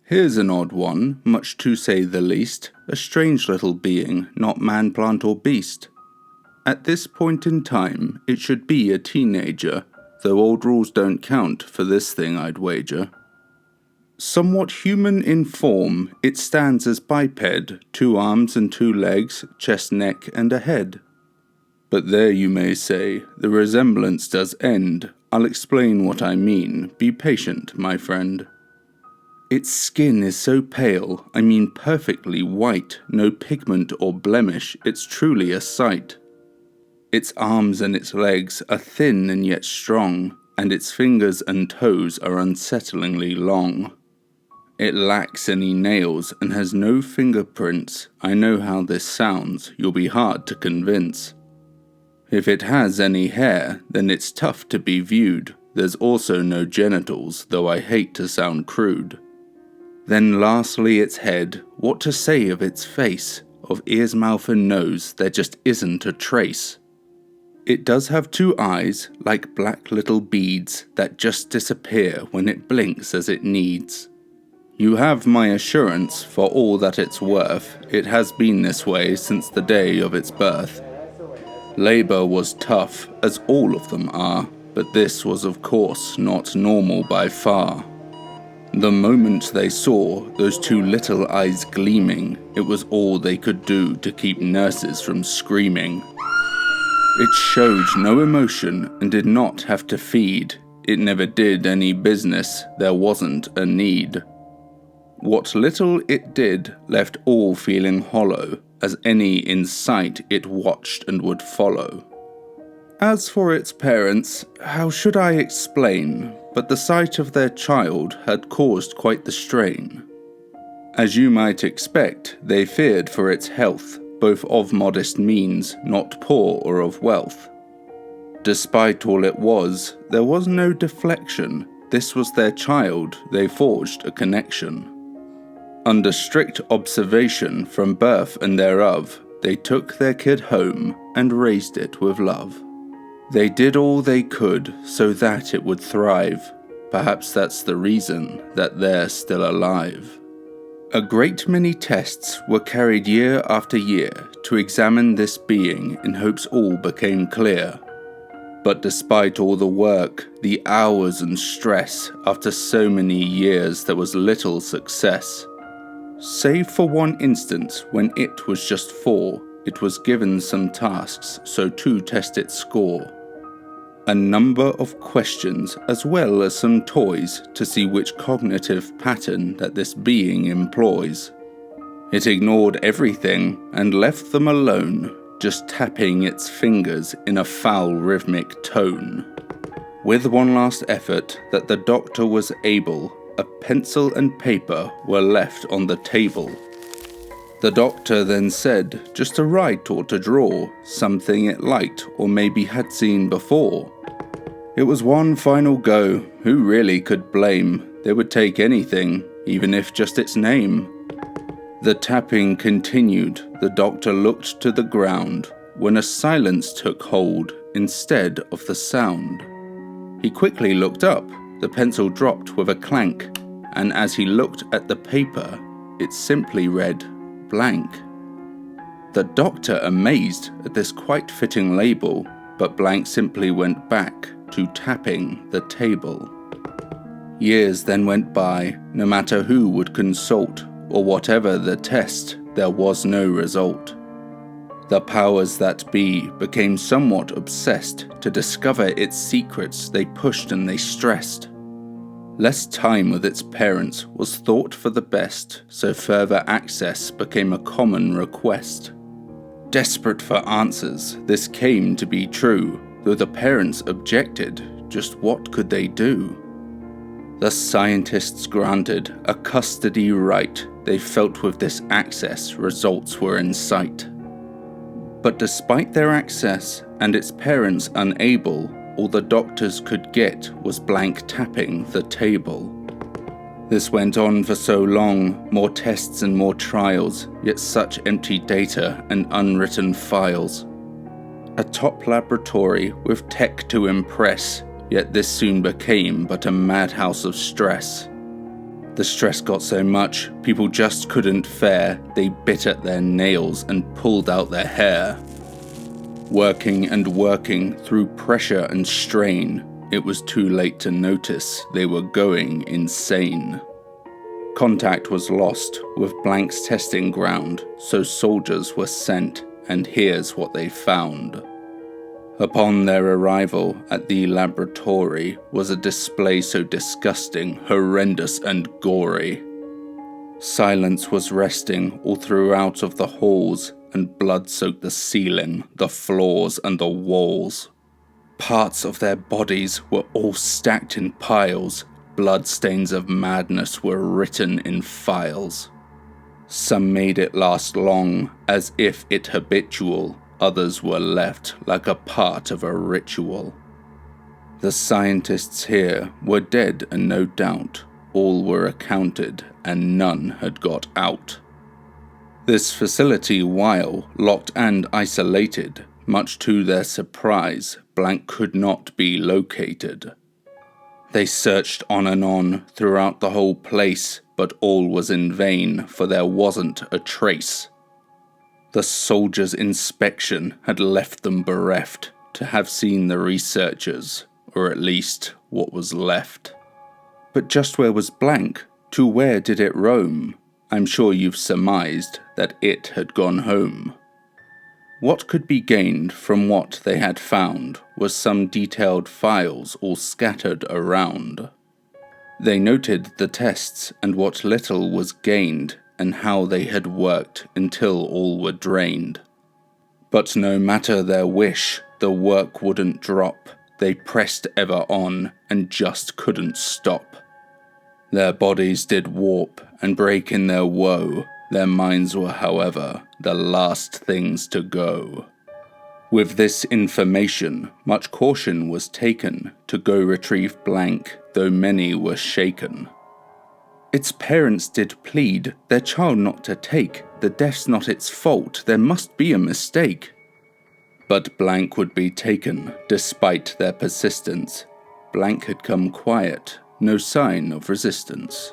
Here's an odd one, much to say the least, a strange little being, not man, plant or beast. At this point in time, it should be a teenager, though old rules don't count for this thing I'd wager. Somewhat human in form, it stands as biped, 2 arms and 2 legs, chest, neck and a head. But there you may say, the resemblance does end. I'll explain what I mean, be patient, my friend. Its skin is so pale, I mean perfectly white, no pigment or blemish, it's truly a sight. Its arms and its legs are thin and yet strong, and its fingers and toes are unsettlingly long. It lacks any nails and has no fingerprints. I know how this sounds, you'll be hard to convince. If it has any hair, then it's tough to be viewed. There's also no genitals, though I hate to sound crude. Then lastly its head, what to say of its face? Of ears, mouth and nose, there just isn't a trace. It does have 2 eyes, like black little beads, that just disappear when it blinks as it needs. You have my assurance, for all that it's worth, it has been this way since the day of its birth. Labour was tough, as all of them are, but this was of course not normal by far. The moment they saw those 2 little eyes gleaming, it was all they could do to keep nurses from screaming. It showed no emotion and did not have to feed. It never did any business, there wasn't a need. What little it did left all feeling hollow, as any in sight it watched and would follow. As for its parents, how should I explain? But the sight of their child had caused quite the strain. As you might expect, they feared for its health, both of modest means, not poor or of wealth. Despite all it was, there was no deflection. This was their child, they forged a connection. Under strict observation from birth and thereof, they took their kid home and raised it with love. They did all they could so that it would thrive. Perhaps that's the reason that they're still alive. A great many tests were carried year after year to examine this being in hopes all became clear. But despite all the work, the hours and stress, after so many years there was little success. Save for one instance when it was just 4, it was given some tasks so to test its score. A number of questions as well as some toys to see which cognitive pattern that this being employs. It ignored everything and left them alone, just tapping its fingers in a foul rhythmic tone. With one last effort that the doctor was able, a pencil and paper were left on the table. The doctor then said just to write or to draw, something it liked or maybe had seen before. It was one final go, who really could blame? They would take anything, even if just its name. The tapping continued, the doctor looked to the ground, when a silence took hold instead of the sound. He quickly looked up, the pencil dropped with a clank, and as he looked at the paper, it simply read, blank. The doctor, amazed at this quite fitting label, but blank simply went back to tapping the table. Years then went by, no matter who would consult, or whatever the test, there was no result. The powers that be became somewhat obsessed to discover its secrets. They pushed and they stressed. Less time with its parents was thought for the best, so further access became a common request. Desperate for answers, this came to be true. Though the parents objected, just what could they do? The scientists granted a custody right. They felt with this access, results were in sight. But despite their access and its parents unable, all the doctors could get was blank tapping the table. This went on for so long, more tests and more trials, yet such empty data and unwritten files. A top laboratory with tech to impress, yet this soon became but a madhouse of stress. The stress got so much, people just couldn't fare. They bit at their nails and pulled out their hair. Working and working through pressure and strain, it was too late to notice they were going insane. Contact was lost with Blank's testing ground, so soldiers were sent, and here's what they found. Upon their arrival at the laboratory was a display so disgusting, horrendous, and gory. Silence was resting all throughout of the halls, and blood soaked the ceiling, the floors, and the walls. Parts of their bodies were all stacked in piles. Bloodstains of madness were written in files. Some made it last long, as if it habitual. Others were left like a part of a ritual. The scientists here were dead, and no doubt all were accounted, and none had got out. This facility, while locked and isolated, much to their surprise, Blank could not be located. They searched on and on throughout the whole place, but all was in vain, for there wasn't a trace. The soldiers' inspection had left them bereft to have seen the researchers, or at least what was left. But just where was Blank? To where did it roam? I'm sure you've surmised that it had gone home. What could be gained from what they had found was some detailed files all scattered around. They noted the tests and what little was gained, and how they had worked until all were drained. But no matter their wish, the work wouldn't drop. They pressed ever on and just couldn't stop. Their bodies did warp and break in their woe. Their minds were, however, the last things to go. With this information, much caution was taken to go retrieve Blank, though many were shaken. Its parents did plead their child not to take. The death's not its fault, there must be a mistake. But Blank would be taken, despite their persistence. Blank had come quiet, no sign of resistance.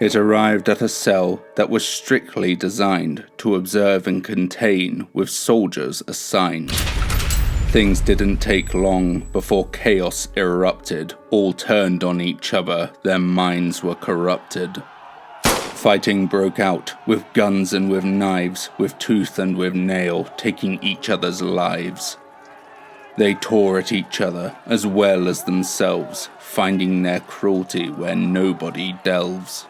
It arrived at a cell that was strictly designed to observe and contain, with soldiers assigned. Things didn't take long before chaos erupted. All turned on each other, their minds were corrupted. Fighting broke out, with guns and with knives, with tooth and with nail, taking each other's lives. They tore at each other, as well as themselves, finding their cruelty where nobody delves.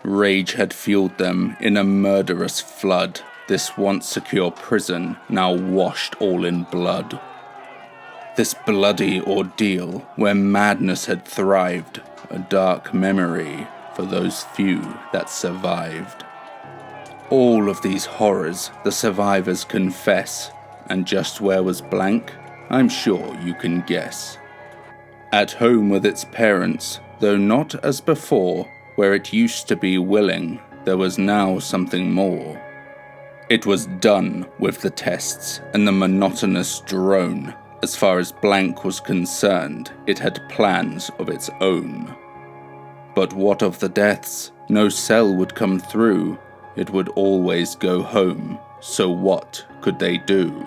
Rage had fueled them in a murderous flood. This once secure prison now washed all in blood. This bloody ordeal where madness had thrived, a dark memory for those few that survived. All of these horrors the survivors confess, and just where was Blank, I'm sure you can guess. At home with its parents, though not as before, where it used to be willing, there was now something more. It was done with the tests and the monotonous drone. As far as Blank was concerned, it had plans of its own. But what of the deaths? No cell would come through. It would always go home. So what could they do?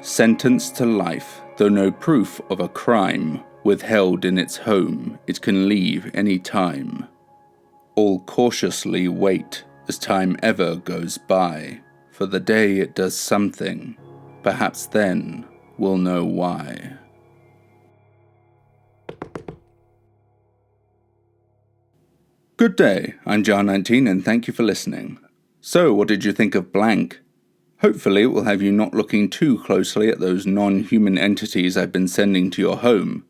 Sentenced to life, though no proof of a crime, withheld in its home, it can leave any time. All cautiously wait as time ever goes by, for the day it does something, perhaps then we'll know why. Good day, I'm Jar19 and thank you for listening. So, what did you think of Blank? Hopefully it will have you not looking too closely at those non-human entities I've been sending to your home.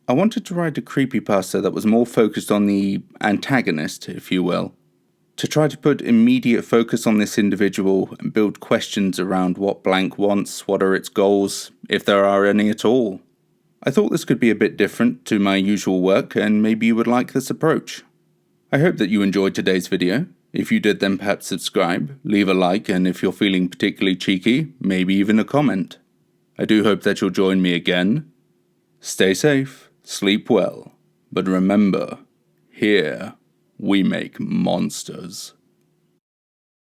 I wanted to write a creepypasta that was more focused on the antagonist, if you will, to try to put immediate focus on this individual and build questions around what Blank wants, what are its goals, if there are any at all. I thought this could be a bit different to my usual work, and maybe you would like this approach. I hope that you enjoyed today's video. If you did, then perhaps subscribe, leave a like, and if you're feeling particularly cheeky, maybe even a comment. I do hope that you'll join me again. Stay safe, sleep well, but remember, Here, we make monsters.